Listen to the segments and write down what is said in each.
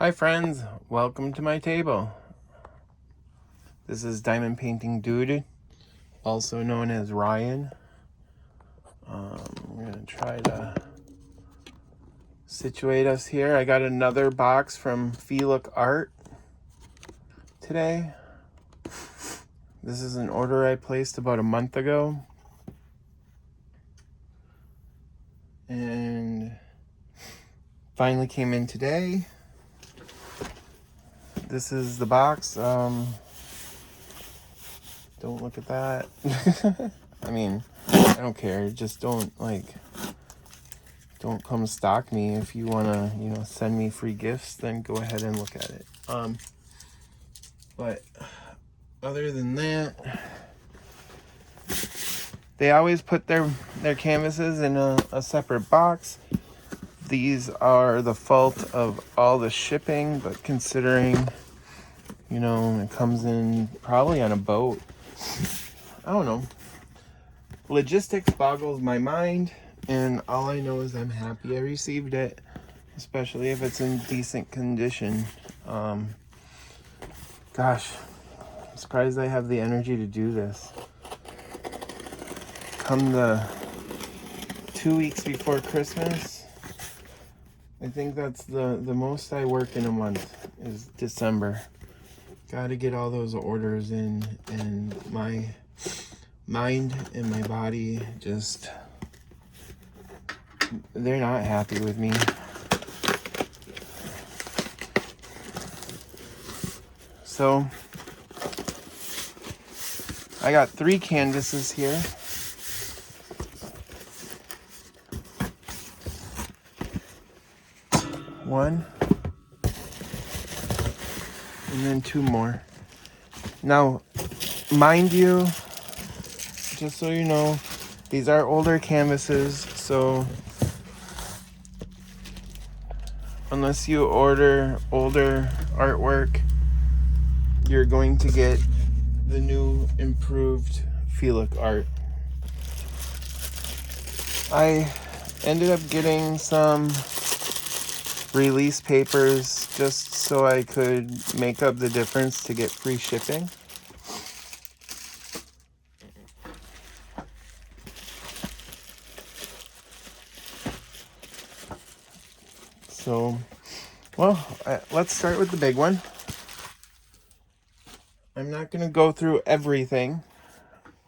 Hi friends, welcome to my table. This is Diamond Painting Dude, also known as Ryan. I'm gonna try to situate us here. I got another box from Feelook Art today. This is an order I placed about a month ago. And finally came in today. This is the box. Don't look at that. I mean, I don't care. Just don't come stalk me. If you want to, send me free gifts, then go ahead and look at it. But other than that, they always put their canvases in a separate box. These are the fault of all the shipping, but considering, it comes in probably on a boat. I don't know. Logistics boggles my mind, and all I know is I'm happy I received it, especially if it's in decent condition. Gosh, I'm surprised I have the energy to do this. Come the 2 weeks before Christmas, I think that's the most I work in a month is December. Gotta get all those orders in, and my mind and my body just, they're not happy with me. So I got 3 canvases here. One, and then 2 more. Now, mind you, just so you know, these are older canvases, so unless you order older artwork, you're going to get the new improved feelook art. I ended up getting some release papers just so I could make up the difference to get free shipping. So, well, let's start with the big one. I'm not going to go through everything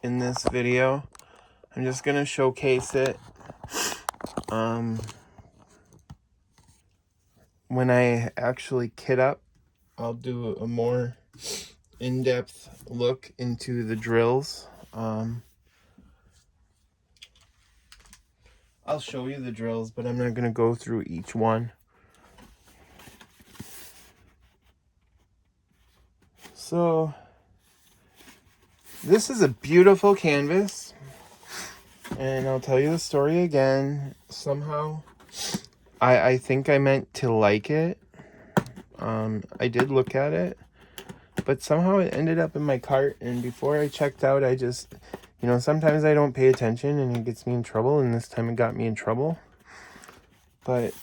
in this video. I'm just going to showcase it. When I actually kit up, I'll do a more in-depth look into the drills. I'll show you the drills, but I'm not going to go through each one. So, this is a beautiful canvas, and I'll tell you the story again. Somehow, I think I meant to like it. I did look at it, but somehow it ended up in my cart, and before I checked out, I just, sometimes I don't pay attention and it gets me in trouble, and this time it got me in trouble. But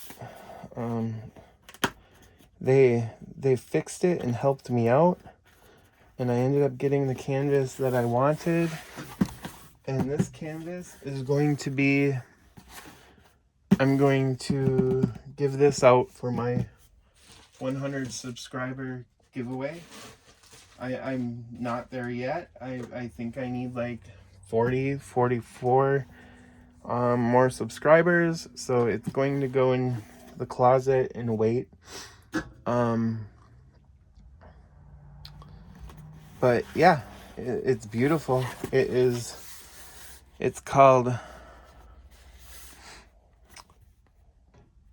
they fixed it and helped me out, and I ended up getting the canvas that I wanted. And this canvas is going to be, I'm going to give this out for my 100 subscriber giveaway. I'm not there yet. I think I need like 44 more subscribers, so it's going to go in the closet and wait. But yeah, it's beautiful. It's called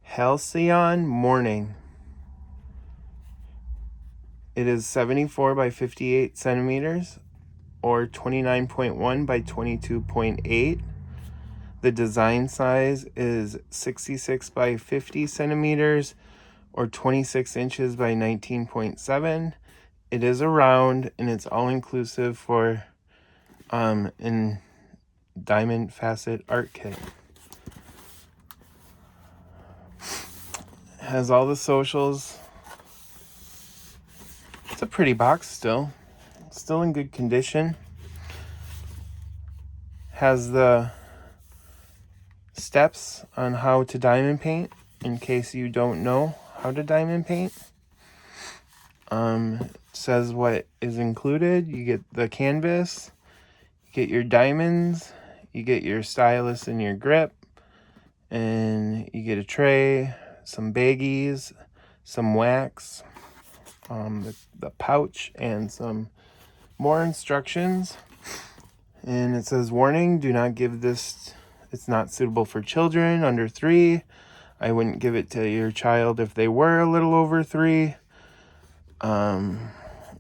Halcyon Morning. It is 74 by 58 centimeters or 29.1 by 22.8. The design size is 66 by 50 centimeters or 26 inches by 19.7. It is a round, and it's all inclusive for an diamond facet art kit. Has all the socials pretty box still. Still in good condition. Has the steps on how to diamond paint in case you don't know how to diamond paint. It says what is included. You get the canvas, you get your diamonds, you get your stylus and your grip, and you get a tray, some baggies, some wax, the pouch, and some more instructions. And it says, warning, do not give this, it's not suitable for children under 3. I wouldn't give it to your child if they were a little over 3.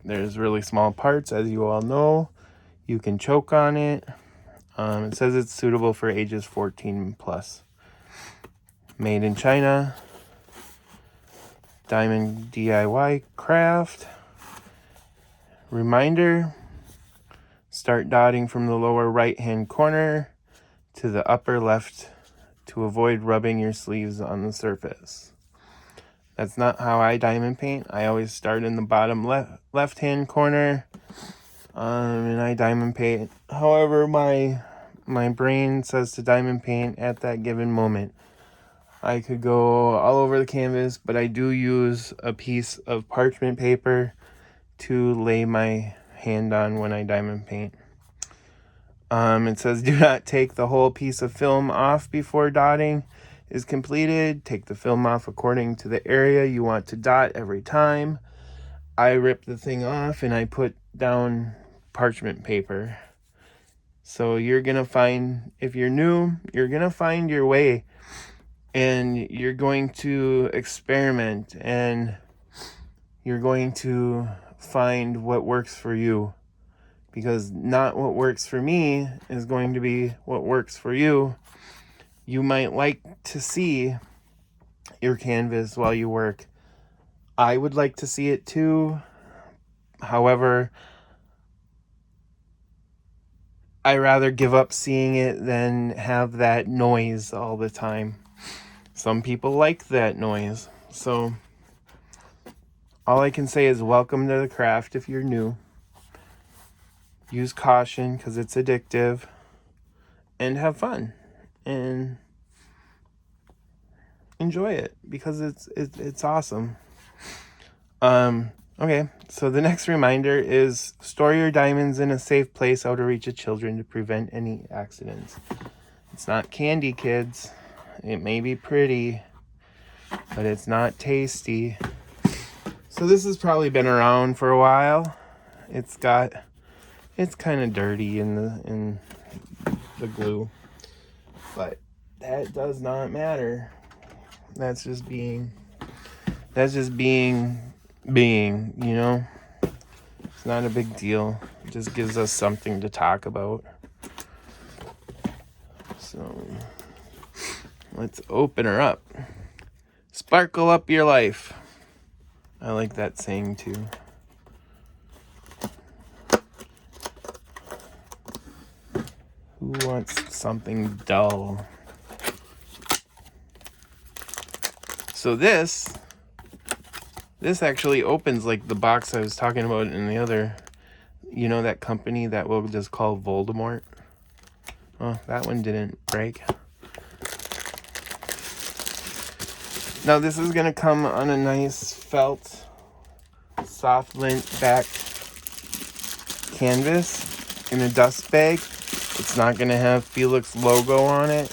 There's really small parts, as you all know. You can choke on it. It says it's suitable for ages 14 plus. Made in China. Diamond DIY craft. Reminder, start dotting from the lower right hand corner to the upper left to avoid rubbing your sleeves on the surface. That's not how I diamond paint. I always start in the bottom left hand corner, and I diamond paint. However, my brain says to diamond paint at that given moment. I could go all over the canvas, but I do use a piece of parchment paper to lay my hand on when I diamond paint. It says do not take the whole piece of film off before dotting is completed. Take the film off according to the area you want to dot every time. I rip the thing off and I put down parchment paper. So you're gonna find, if you're new, you're gonna find your way, and you're going to experiment, and you're going to find what works for you, because not what works for me is going to be what works for you. You might like to see your canvas while you work. I would like to see it too. However, I rather give up seeing it than have that noise all the time. Some people like that noise. So all I can say is welcome to the craft if you're new. Use caution because it's addictive, and have fun and enjoy it because it's awesome. Okay, so the next reminder is store your diamonds in a safe place out of reach of children to prevent any accidents. It's not candy, kids. It may be pretty, but it's not tasty. So this has probably been around for a while. It's kind of dirty in the glue, but that does not matter. That's just being, you know? It's not a big deal. It just gives us something to talk about. So let's open her up. Sparkle up your life. I like that saying too. Who wants something dull? So this actually opens like the box I was talking about in the other, you know, that company that we'll just call Voldemort. Oh, that one didn't break. Now this is gonna come on a nice felt, soft lint back canvas in a dust bag. It's not gonna have feelook's logo on it.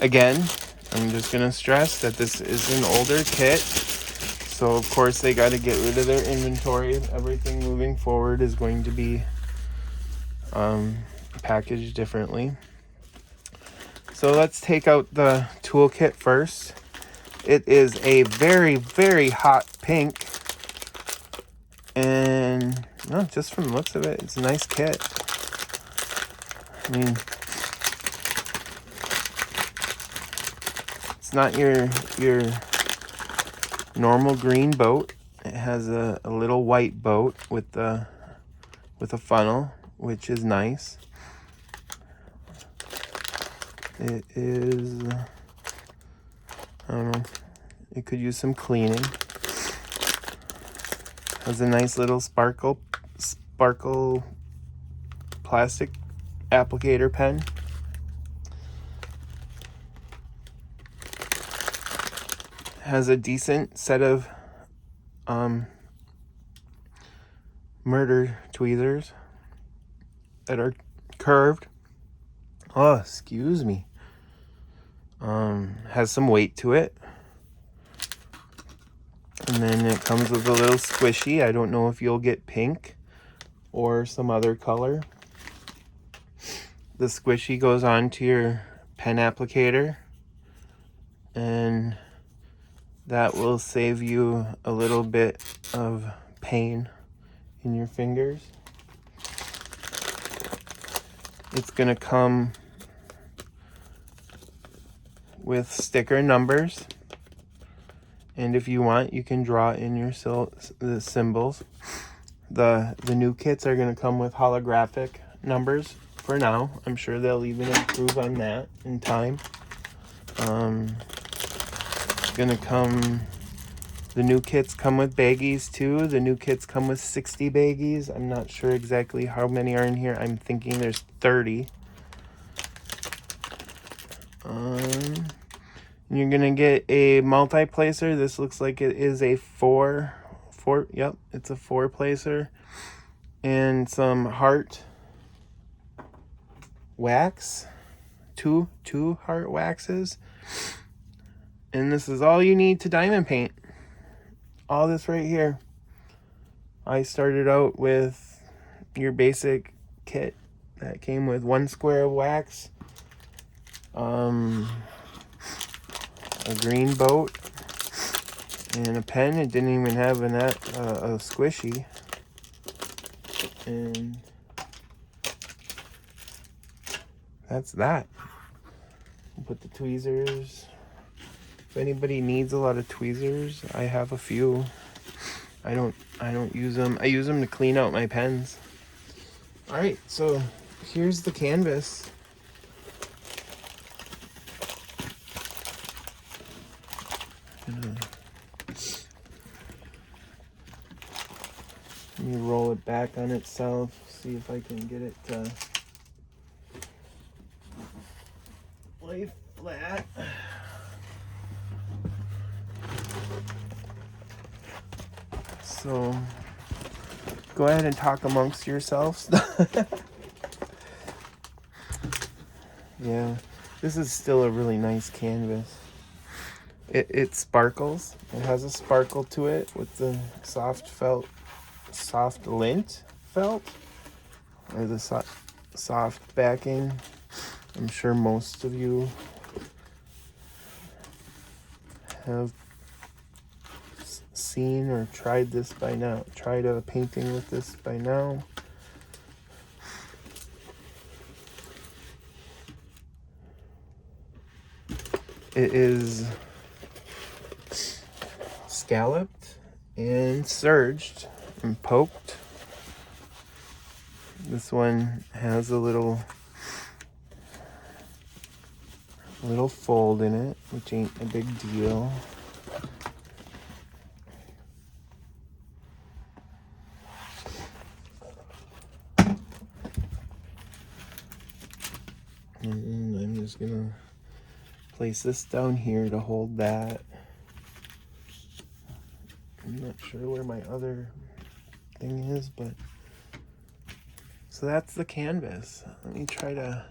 Again, I'm just gonna stress that this is an older kit, so of course they got to get rid of their inventory. Everything moving forward is going to be packaged differently. So let's take out the toolkit first. It is a very, very hot pink, and no, just from the looks of it, it's a nice kit. I mean, it's not your normal green boat. It has a little white boat with a funnel, which is nice. It is, I don't know, it could use some cleaning. Has a nice little sparkle plastic applicator pen. Has a decent set of murder tweezers that are curved. Oh, excuse me. Has some weight to it. And then it comes with a little squishy. I don't know if you'll get pink or some other color. The squishy goes on to your pen applicator, and that will save you a little bit of pain in your fingers. It's gonna come with sticker numbers, and if you want, you can draw in the symbols. The new kits are gonna come with holographic numbers for now. I'm sure they'll even improve on that in time. It's gonna come. The new kits come with baggies too. The new kits come with 60 baggies. I'm not sure exactly how many are in here. I'm thinking there's 30. You're gonna get a multi-placer. This looks like it is a yep, it's a 4-placer. And some heart wax. Two heart waxes. And this is all you need to diamond paint. All this right here. I started out with your basic kit that came with 1 square of wax, a green boat, and a pen. It didn't even have a squishy. And that's that. Put the tweezers. If anybody needs a lot of tweezers, I have a few. I don't use them. I use them to clean out my pens. All right, so here's the canvas. Let me roll it back on itself, see if I can get it to lay flat. So go ahead and talk amongst yourselves. Yeah, this is still a really nice canvas. It sparkles. It has a sparkle to it with the soft lint felt, or the soft backing. I'm sure most of you have seen or tried this by now. Tried a painting with this by now. It is scalloped and serged and poked. This one has a little fold in it, which ain't a big deal. And I'm just gonna place this down here to hold that. I'm not sure where my other thing is, but so that's the canvas. Let me try to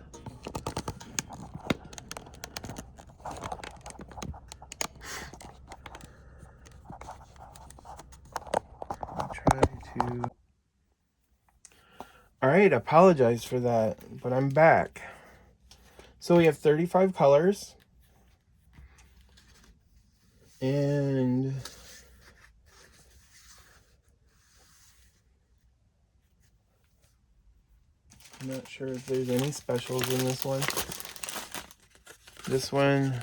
all right, apologize for that, but I'm back. So we have 35 colors, and I'm not sure if there's any specials in this one. This one,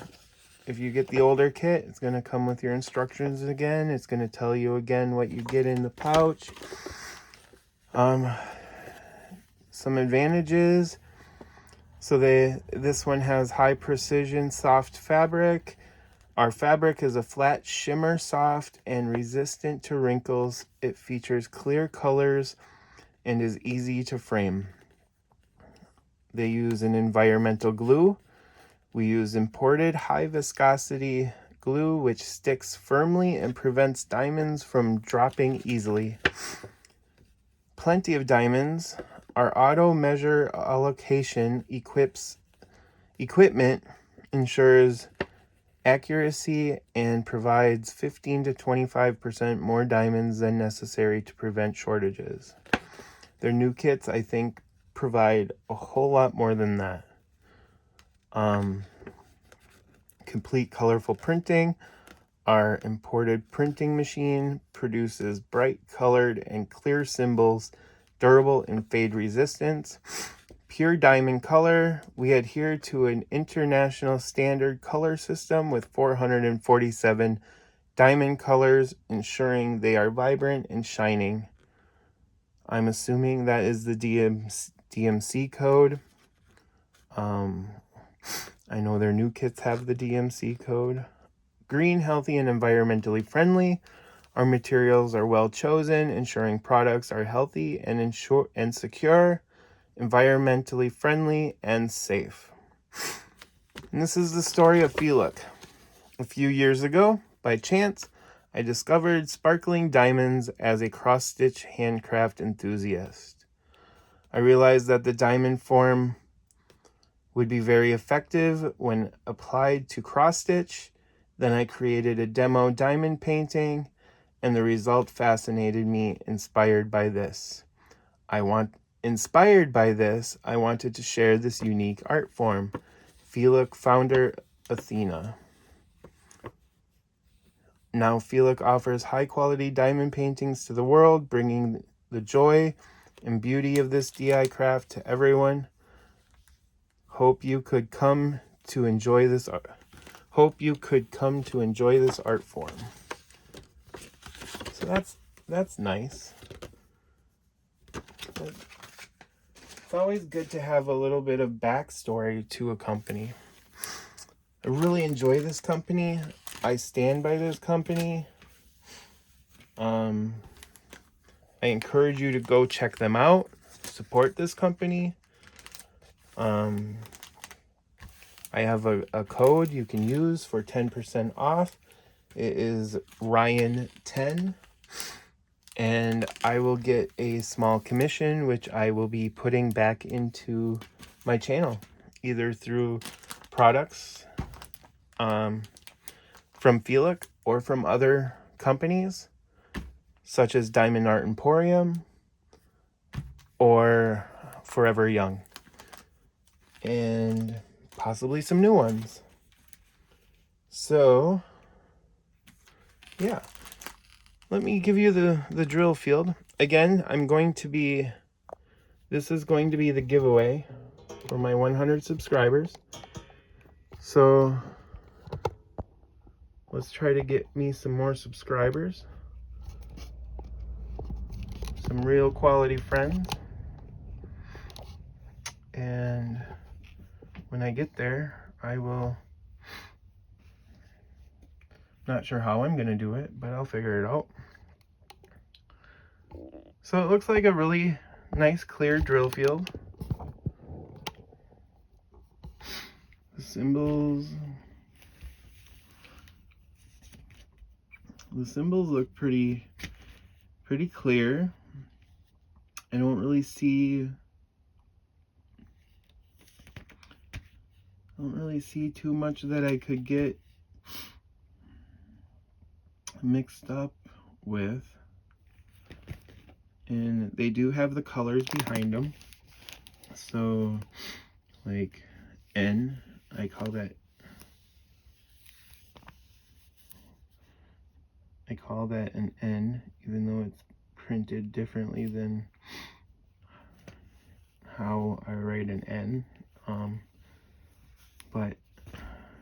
if you get the older kit, it's going to come with your instructions again. It's going to tell you again what you get in the pouch. Some advantages. So this one has high precision soft fabric. Our fabric is a flat shimmer, soft and resistant to wrinkles. It features clear colors and is easy to frame. They use an environmental glue. We use imported high viscosity glue which sticks firmly and prevents diamonds from dropping easily. Plenty of diamonds. Our auto measure allocation equipment ensures accuracy and provides 15 to 25% more diamonds than necessary to prevent shortages. Their new kits, I think, provide a whole lot more than that. Complete colorful printing. Our imported printing machine produces bright colored and clear symbols, durable and fade resistance. Pure diamond color. We adhere to an international standard color system with 447 diamond colors, ensuring they are vibrant and shining. I'm assuming that is the DMC code. I know their new kits have the DMC code. Green, healthy, and environmentally friendly. Our materials are well chosen, ensuring products are healthy and secure, environmentally friendly, and safe. And this is the story of feelook. A few years ago, by chance, I discovered sparkling diamonds as a cross-stitch handcraft enthusiast. I realized that the diamond form would be very effective when applied to cross-stitch. Then I created a demo diamond painting, and the result fascinated me. Inspired by this, I wanted to share this unique art form. feelook founder Athena. Now feelook offers high-quality diamond paintings to the world, bringing the joy and beauty of this DIY craft to everyone. Hope you could come to enjoy this art form. So that's nice. It's always good to have a little bit of backstory to a company. I really enjoy this company. I stand by this company. I encourage you to go check them out. Support this company. I have a code you can use for 10% off. It is Ryan10. And I will get a small commission, which I will be putting back into my channel, either through products from feelook or from other companies, such as Diamond Art Emporium or Forever Young, and possibly some new ones. So, yeah. Let me give you the drill field. Again, this is going to be the giveaway for my 100 subscribers. So let's try to get me some more subscribers. Some real quality friends. And when I get there, I will, not sure how I'm gonna do it, but I'll figure it out. So it looks like a really nice clear drill field. The symbols look pretty clear. I don't really see too much that I could get mixed up with. And they do have the colors behind them. So like N, I call that an N, even though it's printed differently than how I write an N. But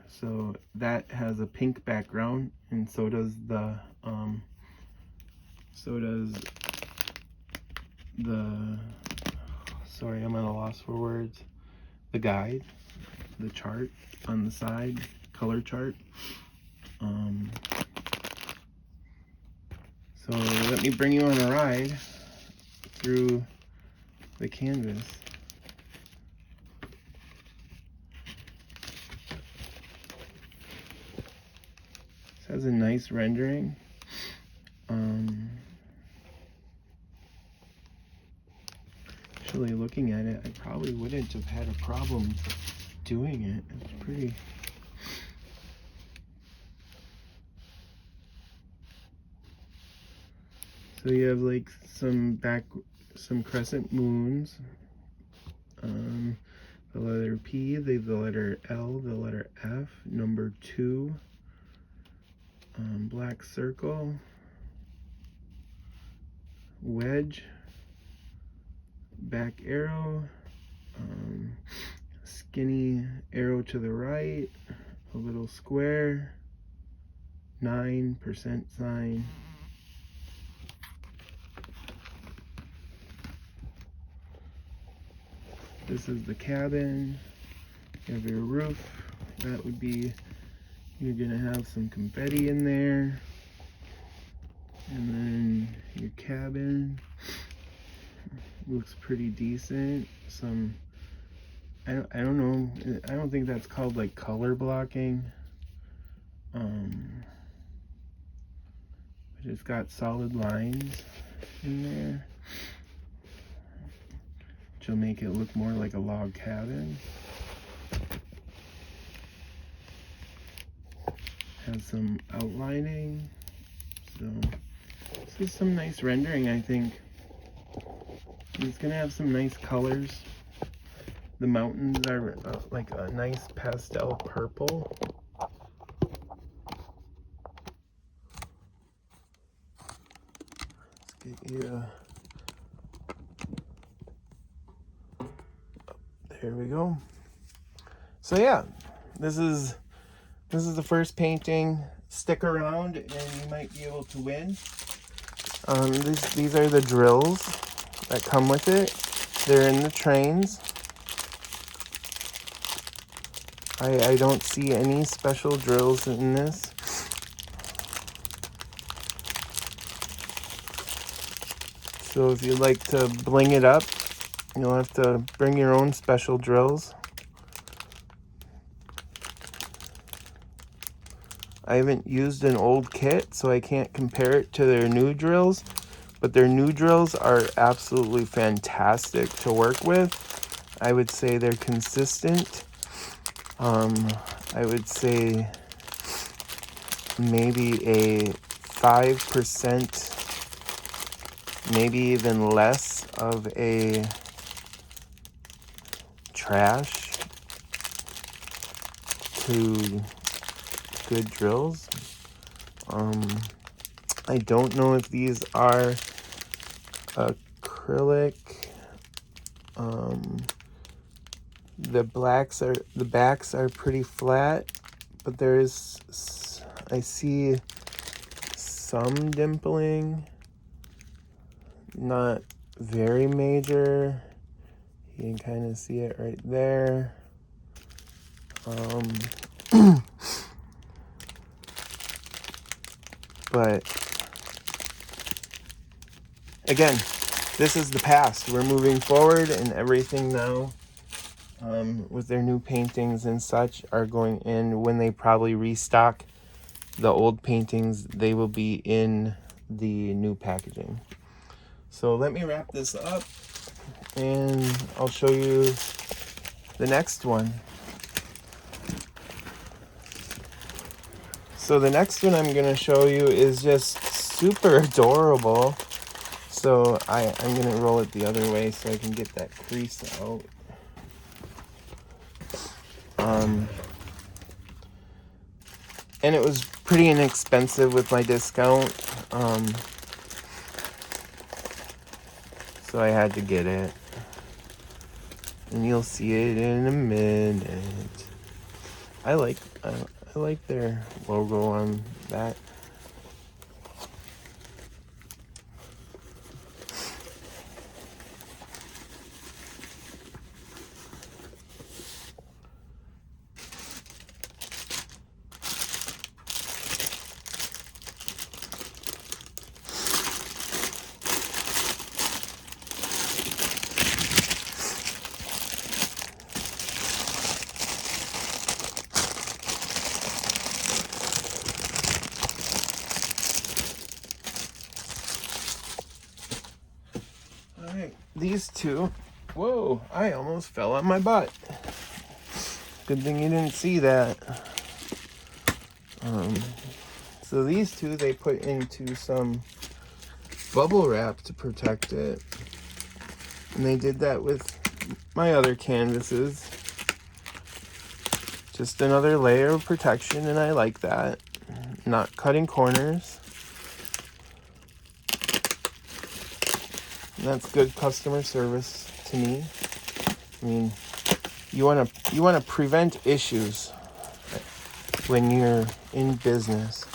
so that has a pink background, and so does the sorry, I'm at a loss for words. The guide, the chart on the side, color chart. So let me bring you on a ride through the canvas. This has a nice rendering. Actually, looking at it, I probably wouldn't have had a problem doing it. It's pretty. So you have like some crescent moons. The letter P, the letter L, the letter F, number 2, black circle, wedge, back arrow, skinny arrow to the right, a little square, 9% sign. This is the cabin. You have your roof. That would be, you're gonna have some confetti in there. And then your cabin looks pretty decent. I don't know. I don't think that's called like color blocking. But it's got solid lines in there, which will make it look more like a log cabin. Has some outlining. So this is some nice rendering, I think. It's gonna have some nice colors. The mountains are like a nice pastel purple. Let's get you there we go. So yeah, this is the first painting. Stick around and you might be able to win. These are the drills that come with it. They're in the trains. I don't see any special drills in this. So if you'd like to bling it up, you'll have to bring your own special drills. I haven't used an old kit, so I can't compare it to their new drills, but their new drills are absolutely fantastic to work with. I would say they're consistent. I would say maybe a 5%, maybe even less of a trash to good drills. I don't know if these are acrylic. The backs are pretty flat, but I see some dimpling, not very major. You can kind of see it right there. But again, this is the past. We're moving forward, and everything now with their new paintings and such are going in. When they probably restock the old paintings, they will be in the new packaging. So let me wrap this up and I'll show you the next one. So the next one I'm going to show you is just super adorable. So I'm going to roll it the other way so I can get that crease out. And it was pretty inexpensive with my discount. So I had to get it. And you'll see it in a minute. I like their logo on that. these two, whoa, I almost fell on my butt. Good thing you didn't see that. So these two, they put into some bubble wrap to protect it. And they did that with my other canvases. Just another layer of protection, and I like that. Not cutting corners. And that's good customer service to me. I mean, you want to prevent issues when you're in business.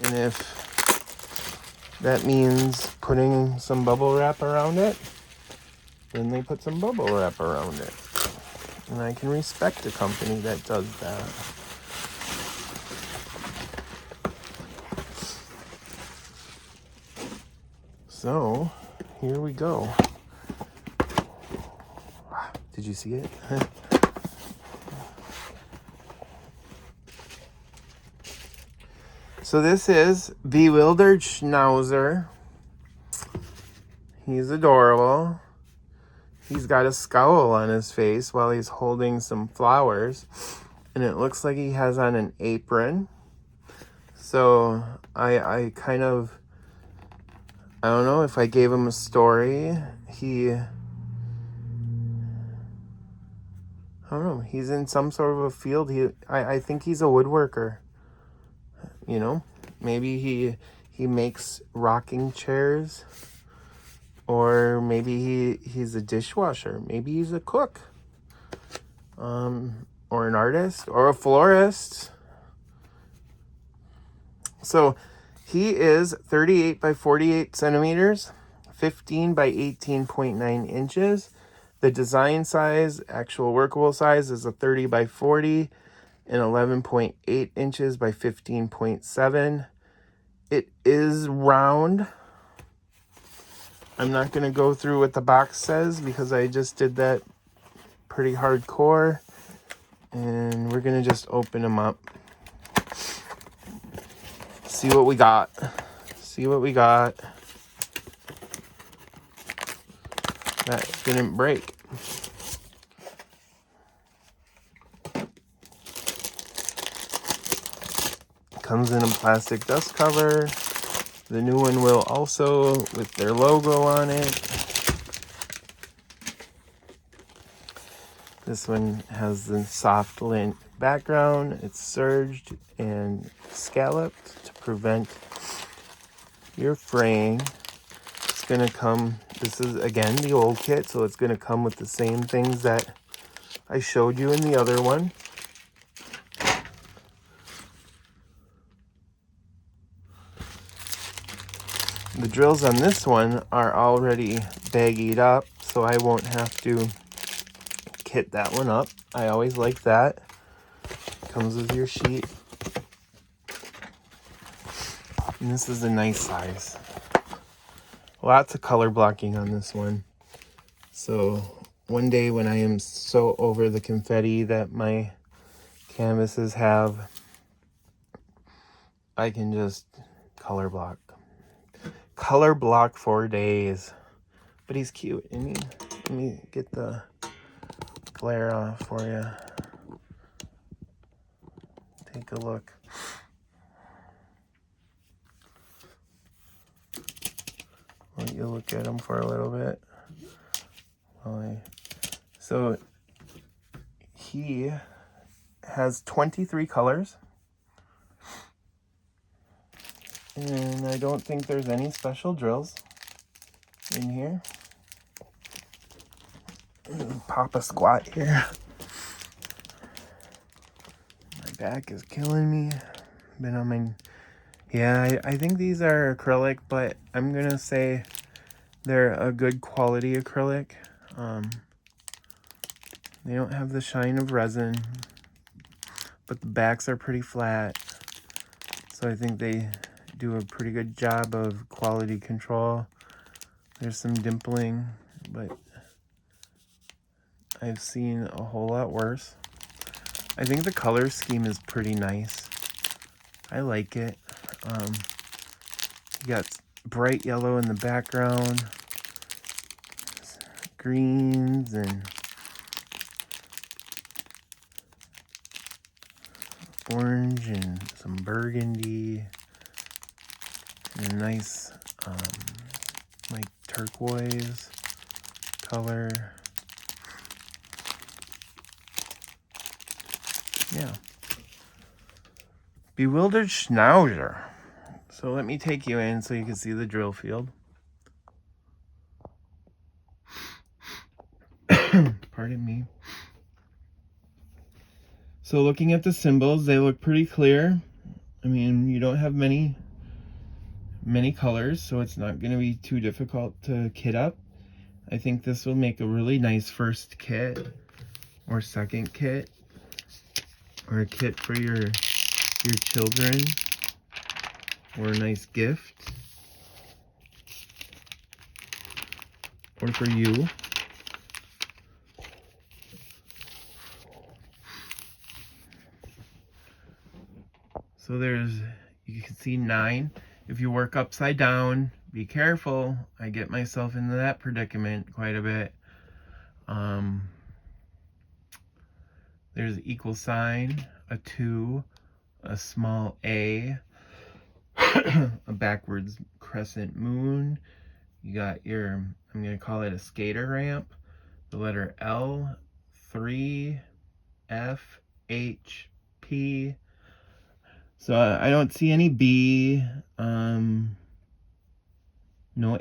And if that means putting some bubble wrap around it, then they put some bubble wrap around it. And I can respect a company that does that. So, here we go. Did you see it? So this is Bewildered Schnauzer. He's adorable. He's got a scowl on his face while he's holding some flowers. And it looks like he has on an apron. So I kind of, I don't know, if I gave him a story, I don't know, he's in some sort of a field. I think he's a woodworker. You know, maybe he makes rocking chairs, or maybe he's a dishwasher. Maybe he's a cook, or an artist, or a florist. So he is 38 by 48 centimeters, 15 by 18.9 inches. The design size, actual workable size, is a 30 by 40 and 11.8 inches by 15.7. It is round. I'm not going to go through what the box says because I just did that pretty hardcore. And we're going to just open them up. See what we got. See what we got. That didn't break. Comes in a plastic dust cover. The new one will also, with their logo on it. This one has the soft lint background. It's serged and scalloped to prevent your fraying. It's gonna come, this is again the old kit, so it's gonna come with the same things that I showed you in the other one. The drills on this one are already baggied up, so I won't have to kit that one up. I always like that. Comes with your sheet. And this is a nice size. Lots of color blocking on this one. So one day when I am so over the confetti that my canvases have, I can just color block. Color block for days. But he's cute, isn't he? Let me get the glare off for you. Take a look. Let you look at him for a little bit. So he has 23 colors. And I don't think there's any special drills in here. Pop a squat here. My back is killing me. Been on my... Yeah, I think these are acrylic, but I'm gonna say they're a good quality acrylic. They don't have the shine of resin, but the backs are pretty flat. So I think they do a pretty good job of quality control. There's some dimpling, but I've seen a whole lot worse. I think the color scheme is pretty nice. I like it. You got bright yellow in the background, greens and orange and some burgundy and a nice like turquoise color. Yeah. Bewildered Schnauzer. So let me take you in so you can see the drill field. Pardon me. So looking at the symbols, they look pretty clear. I mean, you don't have many colors, so it's not going to be too difficult to kit up. I think this will make a really nice first kit or second kit or a kit for your children or a nice gift or for you. So you can see 9. If you work upside down, be careful. I get myself into that predicament quite a bit. There's an equal sign, a 2, a small a, a backwards crescent moon. You got your, I'm going to call it a skater ramp, the letter L, 3, F, H, P. So I don't see any B, no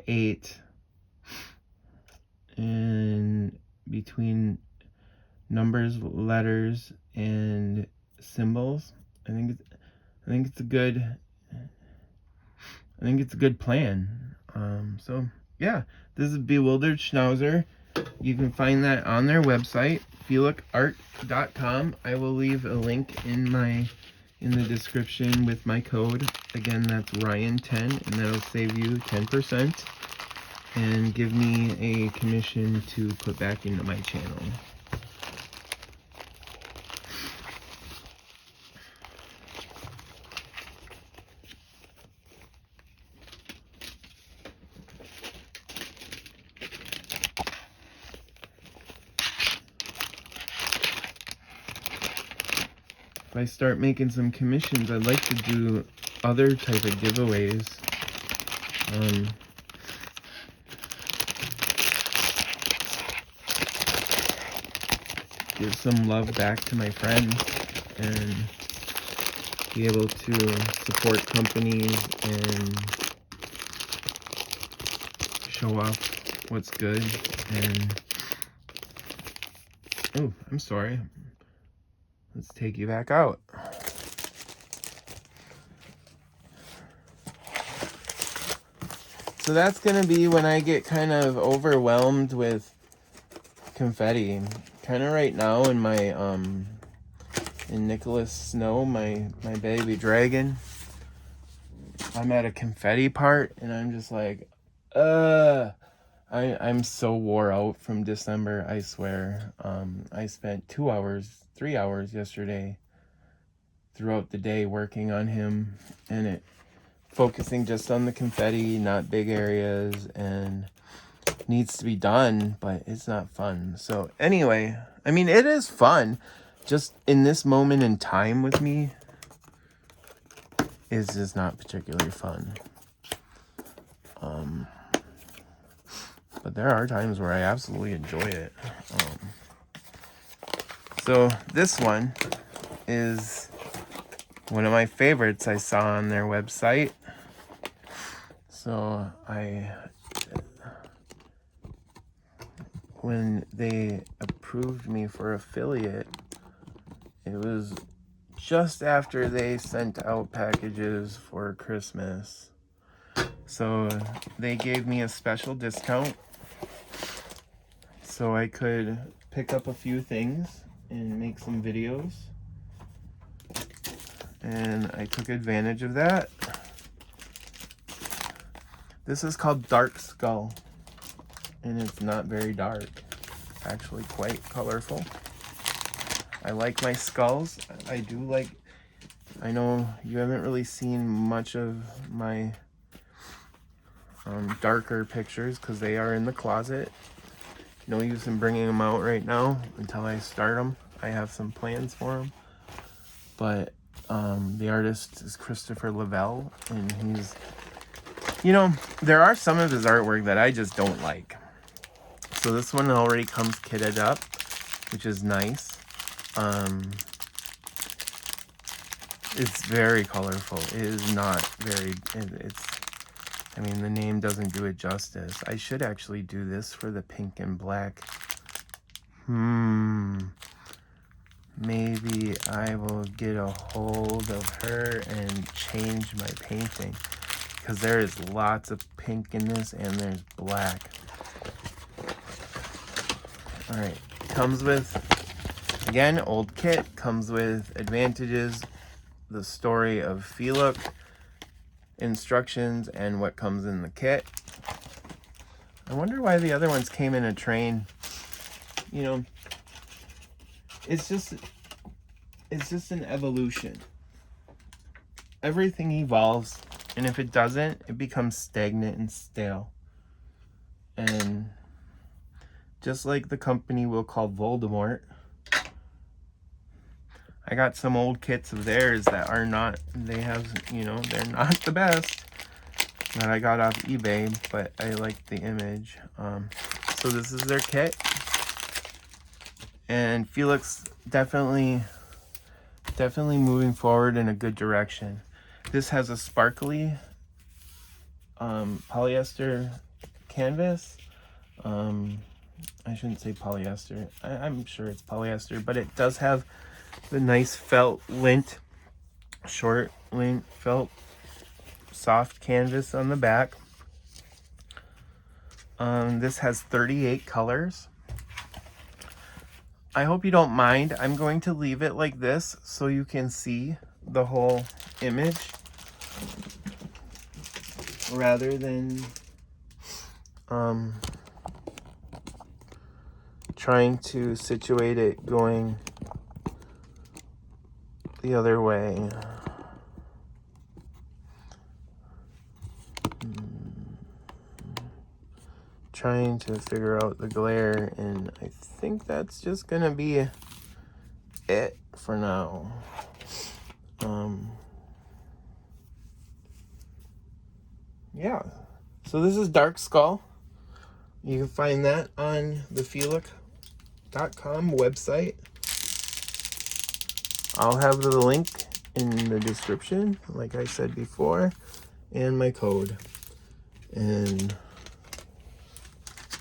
8, and between numbers, letters, and symbols, I think it's a good plan. So yeah, this is Bewildered Schnauzer. You can find that on their website, feelookart.com. I will leave a link in the description with my code. Again, that's Ryan10, and that'll save you 10% and give me a commission to put back into my channel. If I start making some commissions, I'd like to do other type of giveaways. Give some love back to my friends and be able to support companies and show off what's good. And oh, I'm sorry. Let's take you back out. So that's gonna be when I get kind of overwhelmed with confetti. Kind of right now in my in Nicholas Snow, my baby dragon, I'm at a confetti part and I'm just like, I'm so wore out from December, I swear. I spent 3 hours yesterday throughout the day working on him, and focusing just on the confetti, not big areas, and needs to be done, but it's not fun. So anyway, I mean, it is fun. Just in this moment in time with me is just not particularly fun. But there are times where I absolutely enjoy it. So this one is one of my favorites I saw on their website. So when they approved me for affiliate, it was just after they sent out packages for Christmas. So they gave me a special discount so I could pick up a few things and make some videos. And I took advantage of that. This is called Dark Skull, and it's not very dark. Actually quite colorful. I like my skulls. I know you haven't really seen much of my darker pictures because they are in the closet. No use in bringing them out right now until I start them. I have some plans for them. But the artist is Christopher Lavelle, and he's, you know, there are some of his artwork that I just don't like. So this one already comes kitted up, which is nice. It's very colorful. It is not very, it's, I mean, the name doesn't do it justice. I should actually do this for the pink and black. Maybe I will get a hold of her and change my painting, because there is lots of pink in this and there's black. All right, comes with, again, old kit, comes with advantages, the story of feelook, instructions, and what comes in the kit. I wonder why the other ones came in a train. You know, it's just an evolution. Everything evolves, and if it doesn't, it becomes stagnant and stale. And just like the company we'll call Voldemort, I got some old kits of theirs that are not, they have, you know, they're not the best, that I got off eBay, but I like the image. So this is their kit, and feelook's definitely moving forward in a good direction. This has a sparkly polyester canvas. I shouldn't say polyester. I'm sure it's polyester, but it does have the nice felt lint, short lint felt soft canvas on the back. This has 38 colors. I hope you don't mind. I'm going to leave it like this so you can see the whole image rather than trying to situate it going the other way. Trying to figure out the glare, and I think that's just gonna be it for now. Yeah, so this is Dark Skull. You can find that on the feelook.com website. I'll have the link in the description, like I said before, and my code. And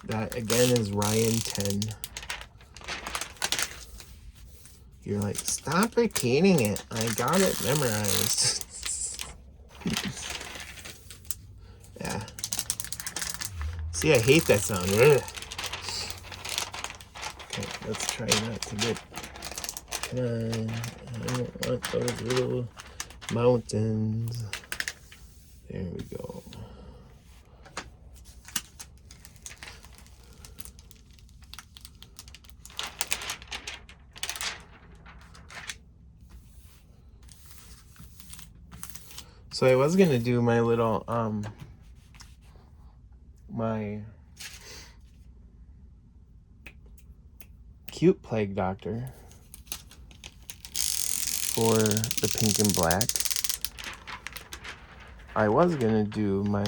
that again is Ryan10. You're like, stop repeating it. I got it memorized. Yeah. See, I hate that sound. Ugh. Okay, let's try not to get. Come on. I don't want those little mountains. There we go. So I was gonna do my little my cute plague doctor for the pink and black. I was gonna do my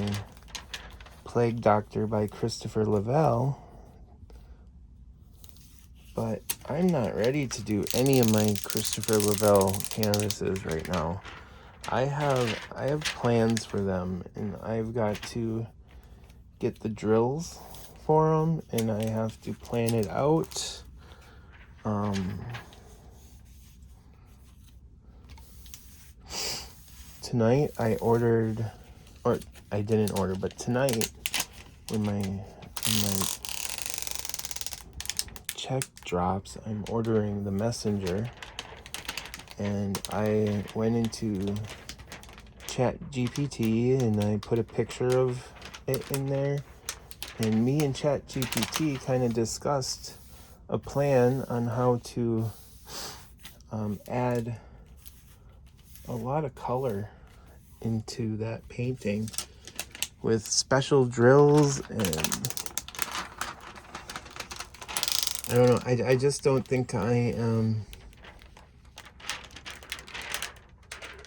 plague doctor by Christopher Lavelle, but I'm not ready to do any of my Christopher Lavelle canvases right now. I have plans for them, and I've got to get the drills for them, and I have to plan it out. Tonight I ordered, or I didn't order, but tonight when my check drops, I'm ordering the messenger, and I went into ChatGPT and I put a picture of it in there, and me and ChatGPT kind of discussed a plan on how to add a lot of color into that painting with special drills and I don't know. I just don't think I am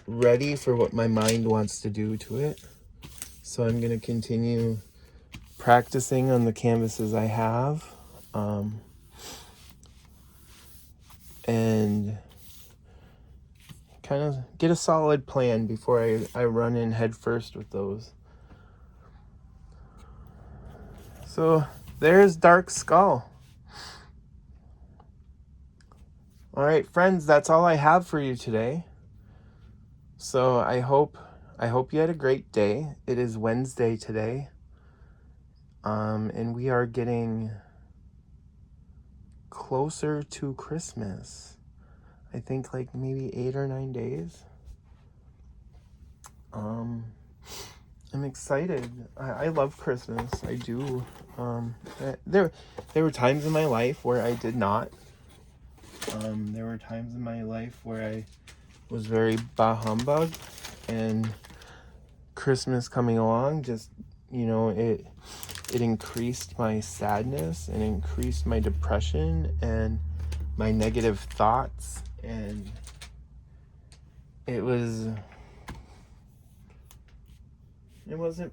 ready for what my mind wants to do to it. So I'm going to continue practicing on the canvases I have. And kind of get a solid plan before I run in head first with those. So there's Dark Skull. All right, friends, that's all I have for you today. So I hope you had a great day. It is Wednesday today. And we are getting closer to Christmas. I think like maybe 8 or 9 days. I'm excited. I love Christmas. I do. There were times in my life where I did not. There were times in my life where I was very bah humbug, and Christmas coming along just, it increased my sadness and increased my depression and my negative thoughts, and it wasn't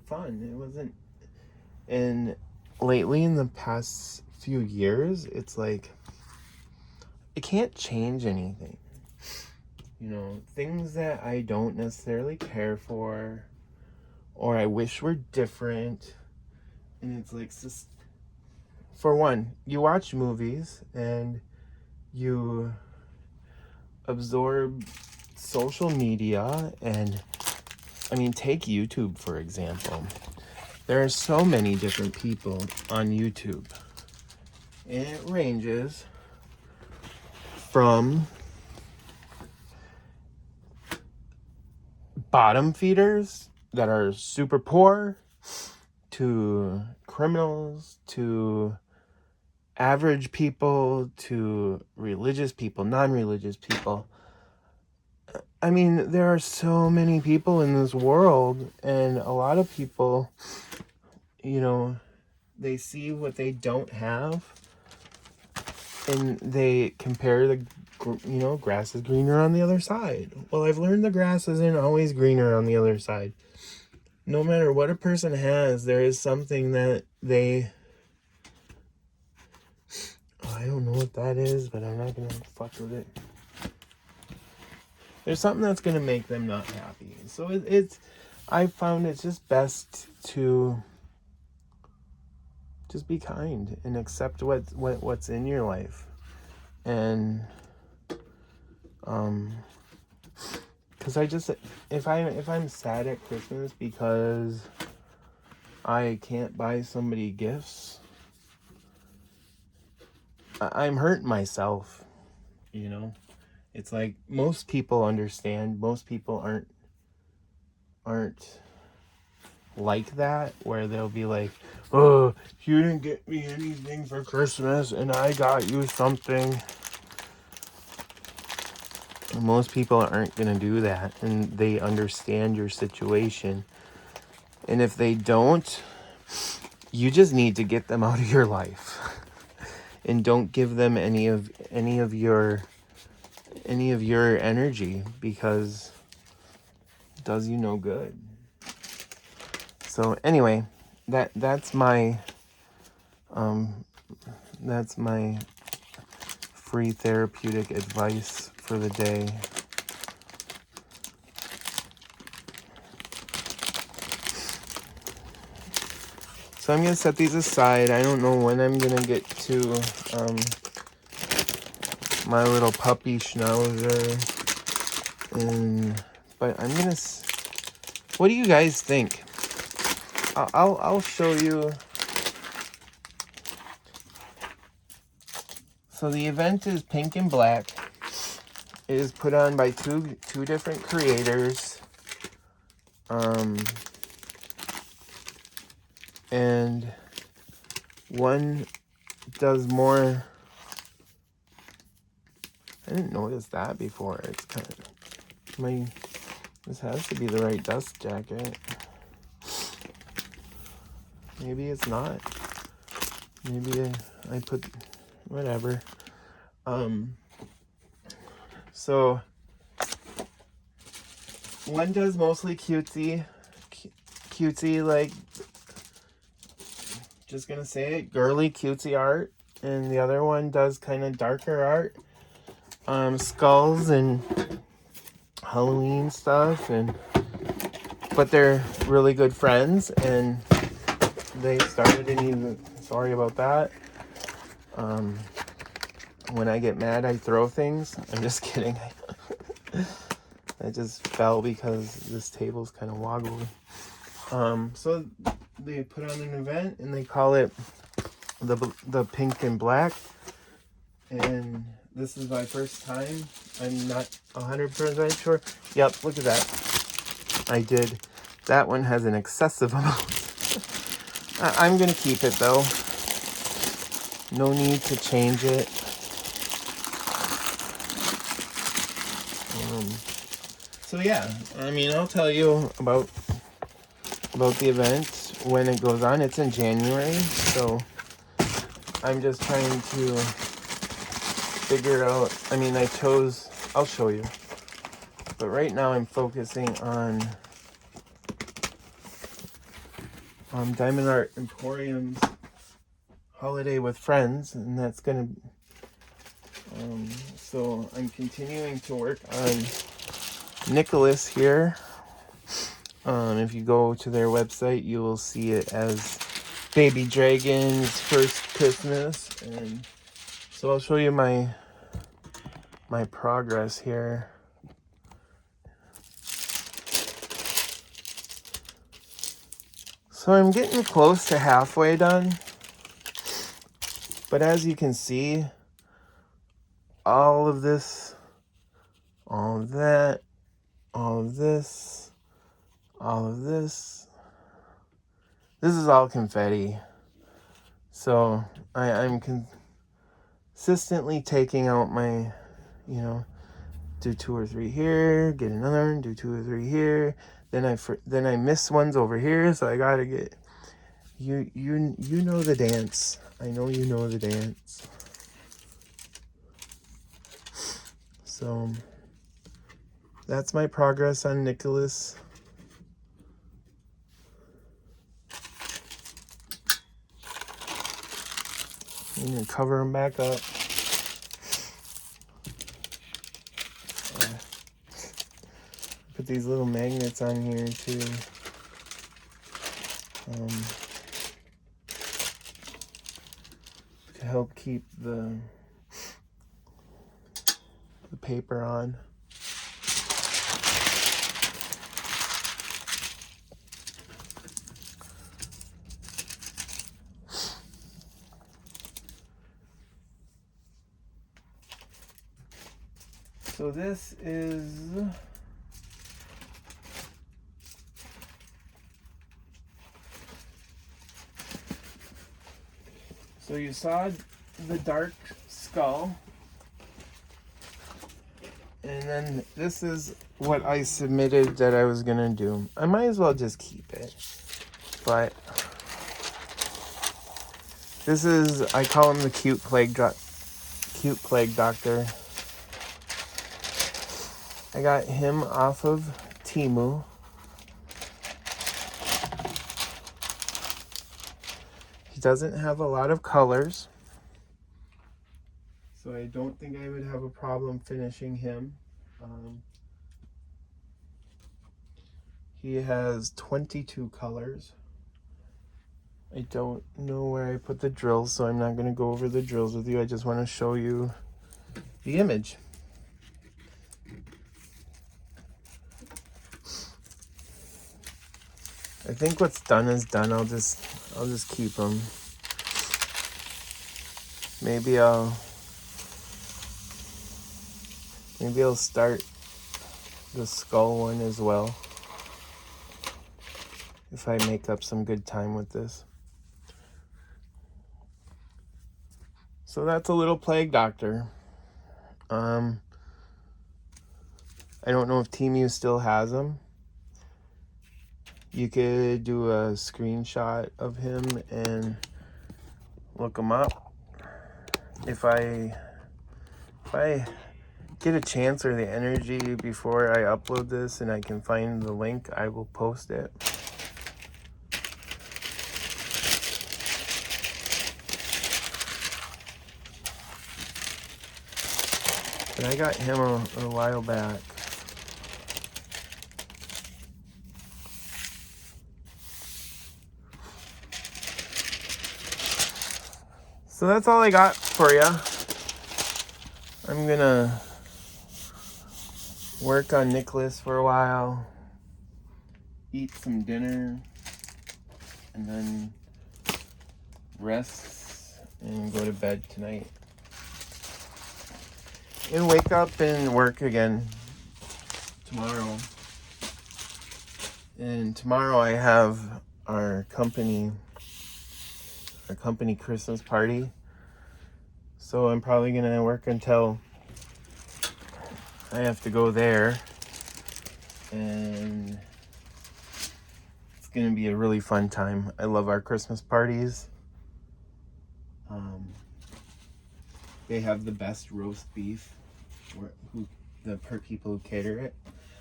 fun. It wasn't. And lately, in the past few years, it's like it can't change anything. Things that I don't necessarily care for or I wish were different. And it's like, for one, you watch movies and you absorb social media, and take YouTube, for example. There are so many different people on YouTube, and it ranges from bottom feeders that are super poor to criminals to average people to religious people, non-religious people. There are so many people in this world, and a lot of people, they see what they don't have, and they compare the grass is greener on the other side. Well, I've learned the grass isn't always greener on the other side. No matter what a person has, there is something that I don't know what that is, but I'm not gonna fuck with it. There's something that's gonna make them not happy. So I found it's just best to just be kind and accept what's in your life. And because if I'm sad at Christmas because I can't buy somebody gifts, I'm hurting myself. It's like most people understand. Most people aren't like that, where they'll be like, oh, you didn't get me anything for Christmas and I got you something. Most people aren't going to do that, and they understand your situation. And if they don't, you just need to get them out of your life. And don't give them any of your energy, because it does you no good. So anyway, that's my free therapeutic advice for the day. So I'm going to set these aside. I don't know when I'm going to get to my little puppy schnauzer. But I'm going to... What do you guys think? I'll show you. So the event is Pink and Black. It is put on by two different creators. And one does more... I didn't notice that before. It's kind of... This has to be the right dust jacket. Maybe it's not. Maybe I put whatever. So one does mostly cutesy, like, just gonna say it, girly cutesy art, and the other one does kind of darker art, skulls and Halloween stuff, but they're really good friends, and they started an even, sorry about that. When I get mad, I throw things. I'm just kidding. I just fell because this table's kind of wobbly. So they put on an event and they call it the Pink and Black. And this is my first time. I'm not 100% sure. Yep, look at that. I did. That one has an excessive amount. I'm gonna keep it though. No need to change it. So yeah, I mean, I'll tell you about the event when it goes on. It's in January, so I'm just trying to figure out. I mean, I'll show you, but right now I'm focusing on Diamond Art Emporium's Holiday with Friends, and that's gonna. So I'm continuing to work on Nicholas here. If you go to their website, you will see it as Baby Dragon's First Christmas, and so I'll show you my progress here. So I'm getting close to halfway done, but as you can see, all of this, all of that, all of this, all of this is all confetti. So I'm consistently taking out my, do 2 or 3 here, get another one, do 2 or 3 here. Then I miss ones over here, so I gotta get you know the dance. I know you know the dance. So that's my progress on Nicholas. I'm gonna cover him back up. Put these little magnets on here too. To help keep the paper on. So this is so you saw the dark skull, and then this is what I submitted that I was gonna do. I might as well just keep it, but this is, I call him the cute plague doctor. I got him off of Temu. He doesn't have a lot of colors, so I don't think I would have a problem finishing him. He has 22 colors. I don't know where I put the drills, so I'm not going to go over the drills with you. I just want to show you the image. I think what's done is done. I'll just keep them. Maybe I'll start the skull one as well, if I make up some good time with this. So that's a little plague doctor. I don't know if Temu still has them. You could do a screenshot of him and look him up. if I get a chance or the energy before I upload this and I can find the link, I will post it. But I got him a while back. So that's all I got for you. I'm gonna work on Nicholas for a while, eat some dinner, and then rest and go to bed tonight. And wake up and work again tomorrow. And tomorrow I have our company Christmas party. So I'm probably gonna work until I have to go there. And it's gonna be a really fun time. I love our Christmas parties. They have the best roast beef per people who cater it.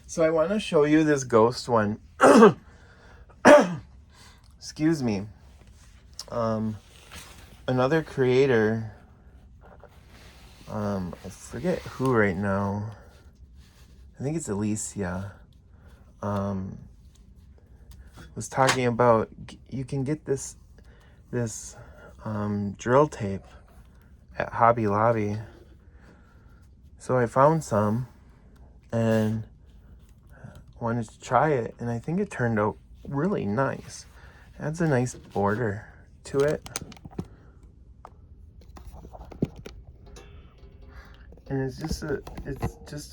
So I want to show you this ghost one. Excuse me. Another creator, I forget who right now. I think it's Alicia. Was talking about you can get this drill tape at Hobby Lobby. So I found some and wanted to try it, and I think it turned out really nice. It adds a nice border to it. And it's just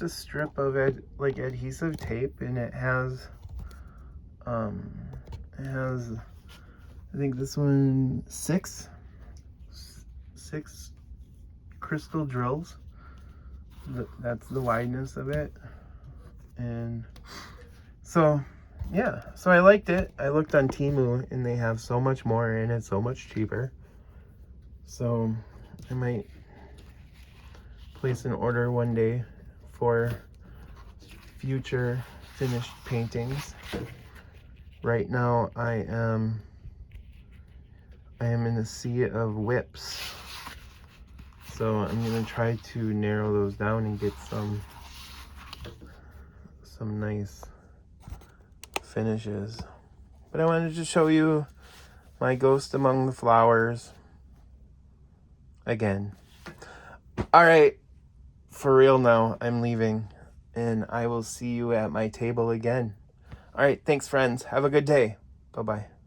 a strip of adhesive tape, and it has I think this one six crystal drills. That's the wideness of it. And so yeah, so I liked it. I looked on Temu and they have so much more and it's so much cheaper. So I might place an order one day for future finished paintings. Right now I am in a sea of whips. So I'm gonna try to narrow those down and get some nice finishes. But I wanted to show you my ghost among the flowers again. All right, for real now, I'm leaving and I will see you at my table again. All right, thanks friends. Have a good day. Bye-bye.